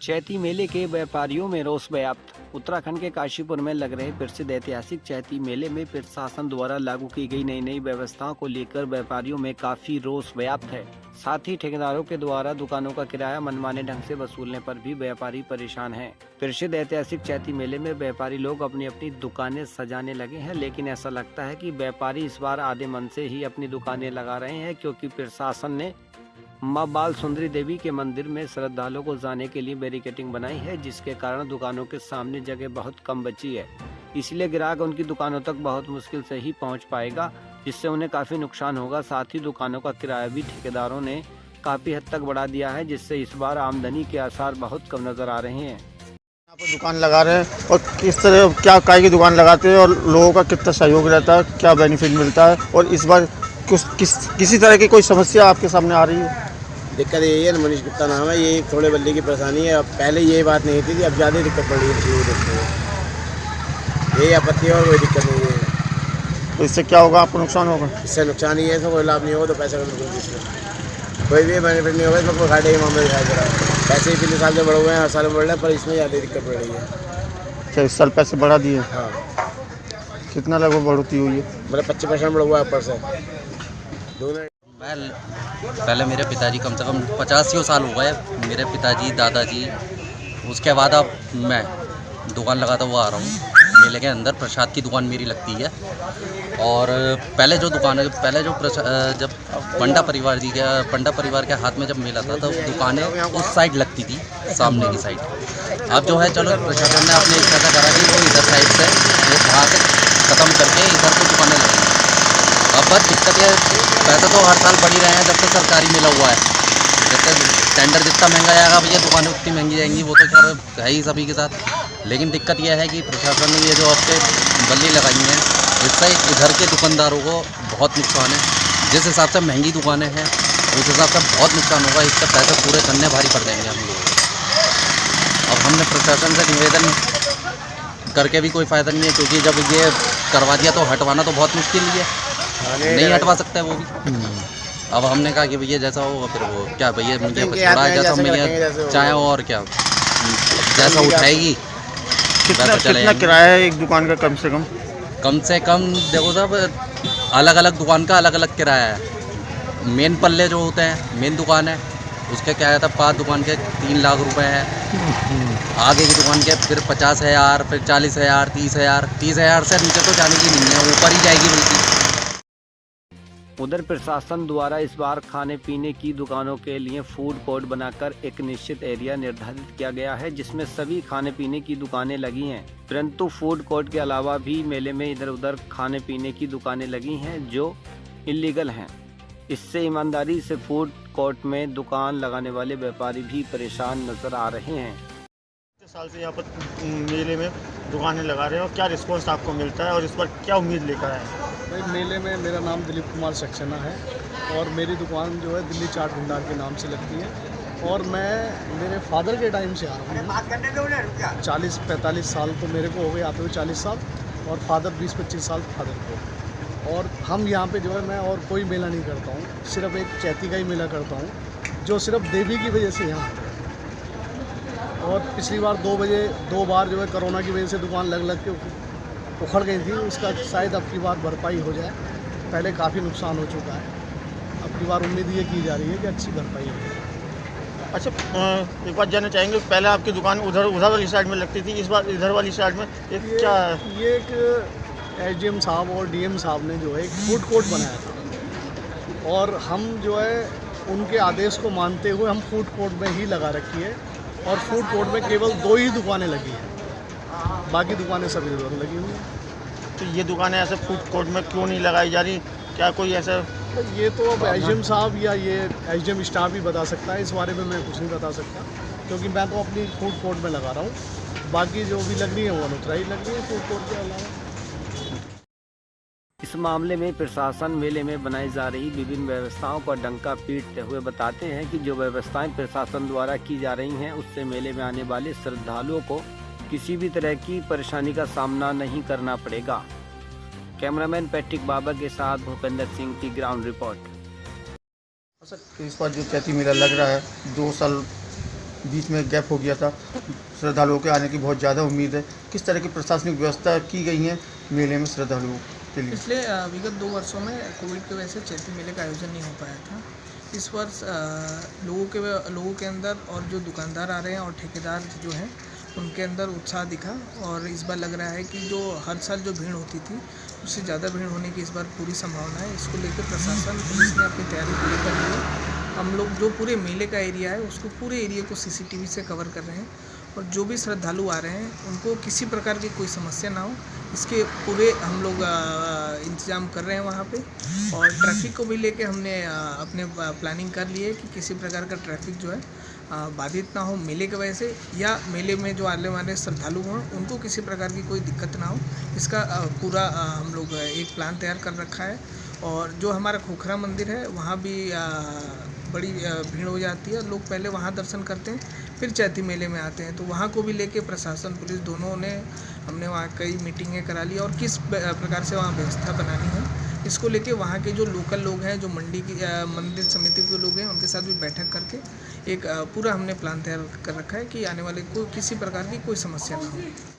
चैती मेले के व्यापारियों में रोष व्याप्त। उत्तराखंड के काशीपुर में लग रहे प्रसिद्ध ऐतिहासिक चैती मेले में प्रशासन द्वारा लागू की गई नई नई व्यवस्थाओं को लेकर व्यापारियों में काफी रोष व्याप्त है। साथ ही ठेकेदारों के द्वारा दुकानों का किराया मनमाने ढंग से वसूलने पर भी व्यापारी परेशान हैं। प्रसिद्ध ऐतिहासिक चैती मेले में व्यापारी लोग अपनी अपनी दुकानें सजाने लगे हैं, लेकिन ऐसा लगता है कि व्यापारी इस बार आधे मन से ही अपनी दुकानें लगा रहे हैं, क्योंकि प्रशासन ने मां बाल सुंदरी देवी के मंदिर में श्रद्धालुओं को जाने के लिए बैरिकेडिंग बनाई है, जिसके कारण दुकानों के सामने जगह बहुत कम बची है। इसलिए ग्राहक उनकी दुकानों तक बहुत मुश्किल से ही पहुंच पाएगा, जिससे उन्हें काफी नुकसान होगा। साथ ही दुकानों का किराया भी ठेकेदारों ने काफी हद तक बढ़ा दिया है, जिससे इस बार आमदनी के आसार बहुत कम नजर आ रहे हैं। यहाँ पर दुकान लगा रहे हैं और किस तरह क्या काय की दुकान लगाते हैं और लोगों का कितना सहयोग रहता है, क्या बेनिफिट मिलता है, और इस बार किसी तरह की कोई समस्या आपके सामने आ रही है? दिक्कत यही है, मनीष गुप्ता नाम है, ये थोड़े बल्ले की परेशानी है। अब पहले ये बात नहीं थी, अब ज़्यादा दिक्कत पड़ रही है। यही आपत्ति है और कोई दिक्कत नहीं है। तो इससे क्या होगा? आपको नुकसान होगा? इससे नुकसान ही है, इसमें कोई लाभ नहीं होगा तो पैसा का बिल्कुल इसमें कोई भी बेनिफिट नहीं होगा। इसमें कोई घाटे ही मामला दिखाई दे रहा है। पैसे ही पिछले साल से बढ़े हुए हैं, हर साल में बढ़ रहे हैं, पर इसमें ज़्यादा दिक्कत पड़ रही है। अच्छा, इस साल पैसे बढ़ा दिए? हाँ। कितना लगभग बढ़ोतरी हुई है? मतलब 25% बढ़ा हुआ है ऊपर से। पहले मेरे पिताजी कम से कम 85 साल हो गए, मेरे पिताजी दादाजी, उसके बाद अब मैं दुकान लगाता हुआ आ रहा हूँ। मेले के अंदर प्रसाद की दुकान मेरी लगती है। और पहले जो दुकान है, पहले जो जब पंडा परिवार के हाथ में जब मेला था, तब दुकानें उस साइड लगती थी, सामने की साइड। अब जो है चलो प्रशासन ने अपने इच्छा करा कि वो इधर साइड से वो वहाँ से ख़त्म करके इधर को दुकानें लगाई। अब बस दिक्कत है, पैसे तो हर साल बढ़ ही रहे हैं जब तक सरकारी मिला हुआ है। जब तक टेंडर जितना महंगा जाएगा भैया दुकानें उतनी महंगी जाएंगी, वो तो खैर है ही सभी के साथ। लेकिन दिक्कत यह है कि प्रशासन ने ये जो हफ्ते बल्ली लगाई हैं, इससे इधर के दुकानदारों को बहुत नुकसान है। जिस हिसाब से महंगी दुकानें हैं उस हिसाब से बहुत नुकसान होगा। इससे पैसे पूरे करने भारी पड़ जाएंगे हम लोग। अब हमने प्रशासन से निवेदन करके भी कोई फ़ायदा नहीं है, क्योंकि जब ये करवा दिया तो हटवाना तो बहुत मुश्किल ही है, नहीं हटवा सकता है वो भी। अब हमने कहा कि भैया जैसा होगा फिर वो क्या भैया मुझे छोड़ा है, जैसा भैया चाहे और क्या जैसा उठाएगी। कितना किराया है एक दुकान का? कम से कम देखो साहब, अलग अलग दुकान का अलग अलग किराया है। मेन पल्ले जो होते हैं, मेन दुकान है, उसका किराया था 5 दुकान के 3 लाख रुपए है। आगे की दुकान के फिर 50,000, फिर 40,000, 30,000। 30,000 से नीचे तो जाने की नहीं है, ऊपर ही जाएगी बल्कि। उधर प्रशासन द्वारा इस बार खाने पीने की दुकानों के लिए फूड कोर्ट बनाकर एक निश्चित एरिया निर्धारित किया गया है, जिसमें सभी खाने पीने की दुकानें लगी हैं। परंतु फूड कोर्ट के अलावा भी मेले में इधर उधर खाने पीने की दुकानें लगी हैं जो इलीगल हैं। इससे ईमानदारी से फूड कोर्ट में दुकान लगाने वाले व्यापारी भी परेशान नजर आ रहे हैं। साल से यहाँ पर मेले में दुकानें लगा रहे हैं, और क्या रिस्पॉन्स आपको मिलता है और इस पर क्या उम्मीद लेकर आए हैं? भाई मेले में मेरा नाम दिलीप कुमार सक्सेना है और मेरी दुकान जो है दिल्ली चाट भंडार के नाम से लगती है। और मैं मेरे फादर के टाइम से आ रहा हूँ, 40-45 साल तो मेरे को हो गए आते हुए, 40 साल, और फादर 20-25 साल फादर को। और हम यहाँ पे जो है, मैं और कोई मेला नहीं करता हूँ, सिर्फ एक चैती का ही मेला करता हूँ, जो सिर्फ देवी की वजह से यहाँ। और पिछली बार 2 बार जो है कोरोना की वजह से दुकान लग के उखड़ गई थी, उसका शायद अब की बार भरपाई हो जाए। पहले काफ़ी नुकसान हो चुका है, अब की बार उम्मीद ये की जा रही है कि अच्छी भरपाई हो जाए। अच्छा, एक बात जानना चाहेंगे, पहले आपकी दुकान उधर वाली साइड में लगती थी, इस बार इधर वाली साइड में ये एक एसडीएम साहब और डीएम साहब ने जो है एक फूड कोर्ट बनाया था, और हम जो है उनके आदेश को मानते हुए हम फूड कोर्ट में ही लगा रखी है। और फूड कोर्ट में केवल 2 ही दुकानें लगी हैं, बाकी दुकानें सभी इधर लगी हुई हैं। तो ये दुकानें ऐसे फूड कोर्ट में क्यों नहीं लगाई जा रही? क्या कोई ऐसा? ये तो अब एसडीएम साहब या ये एसडीएम स्टाफ ही बता सकता है, इस बारे में मैं कुछ नहीं बता सकता, क्योंकि मैं तो अपनी फूड कोर्ट में लगा रहा हूँ। बाकी जो भी लग रही है वो अनुतरा ही लग रही है फूड कोर्ट के अलावा। इस मामले में प्रशासन मेले में बनाई जा रही विभिन्न व्यवस्थाओं का डंका पीटते हुए बताते हैं कि जो व्यवस्थाएं प्रशासन द्वारा की जा रही हैं, उससे मेले में आने वाले श्रद्धालुओं को किसी भी तरह की परेशानी का सामना नहीं करना पड़ेगा। कैमरामैन पैट्रिक बाबा के साथ भूपेंद्र सिंह की ग्राउंड रिपोर्ट। इस बार जो चैती मेला लग रहा है, 2 साल बीच में गैप हो गया था, श्रद्धालुओं के आने की बहुत ज़्यादा उम्मीद है। किस तरह की प्रशासनिक व्यवस्था की गई है मेले में श्रद्धालुओं के लिए? पिछले विगत 2 वर्षों में कोविड की वजह से चैती मेले का आयोजन नहीं हो पाया था। इस वर्ष लोगों के अंदर और जो दुकानदार आ रहे हैं और ठेकेदार जो हैं उनके अंदर उत्साह दिखा और इस बार लग रहा है कि जो हर साल जो भीड़ होती थी उससे ज़्यादा भीड़ होने की इस बार पूरी संभावना है। इसको लेकर प्रशासन पुलिस ने अपनी तैयारी पूरी कर ली है। हम लोग जो पूरे मेले का एरिया है उसको पूरे एरिया को CCTV से कवर कर रहे हैं और जो भी श्रद्धालु आ रहे हैं उनको किसी प्रकार की कोई समस्या ना हो इसके पूरे हम लोग इंतज़ाम कर रहे हैं वहाँ पे। और ट्रैफिक को भी लेके हमने अपने प्लानिंग कर ली है कि किसी प्रकार का ट्रैफिक जो है बाधित ना हो मेले की वजह से, या मेले में जो आने वाले श्रद्धालु हों उनको किसी प्रकार की कोई दिक्कत ना हो। इसका पूरा हम लोग एक प्लान तैयार कर रखा है। और जो हमारा खोखरा मंदिर है वहाँ भी बड़ी भीड़ हो जाती है। लोग पहले वहाँ दर्शन करते हैं फिर चैती मेले में आते हैं, तो वहाँ को भी लेके प्रशासन पुलिस दोनों ने हमने वहाँ कई मीटिंगें करा ली और किस प्रकार से वहाँ व्यवस्था बनानी है इसको लेके वहाँ के जो लोकल लोग हैं, जो मंडी की मंदिर समिति के लोग हैं, उनके साथ भी बैठक करके एक पूरा हमने प्लान तैयार कर रखा है कि आने वाले को किसी प्रकार की कोई समस्या ना हो।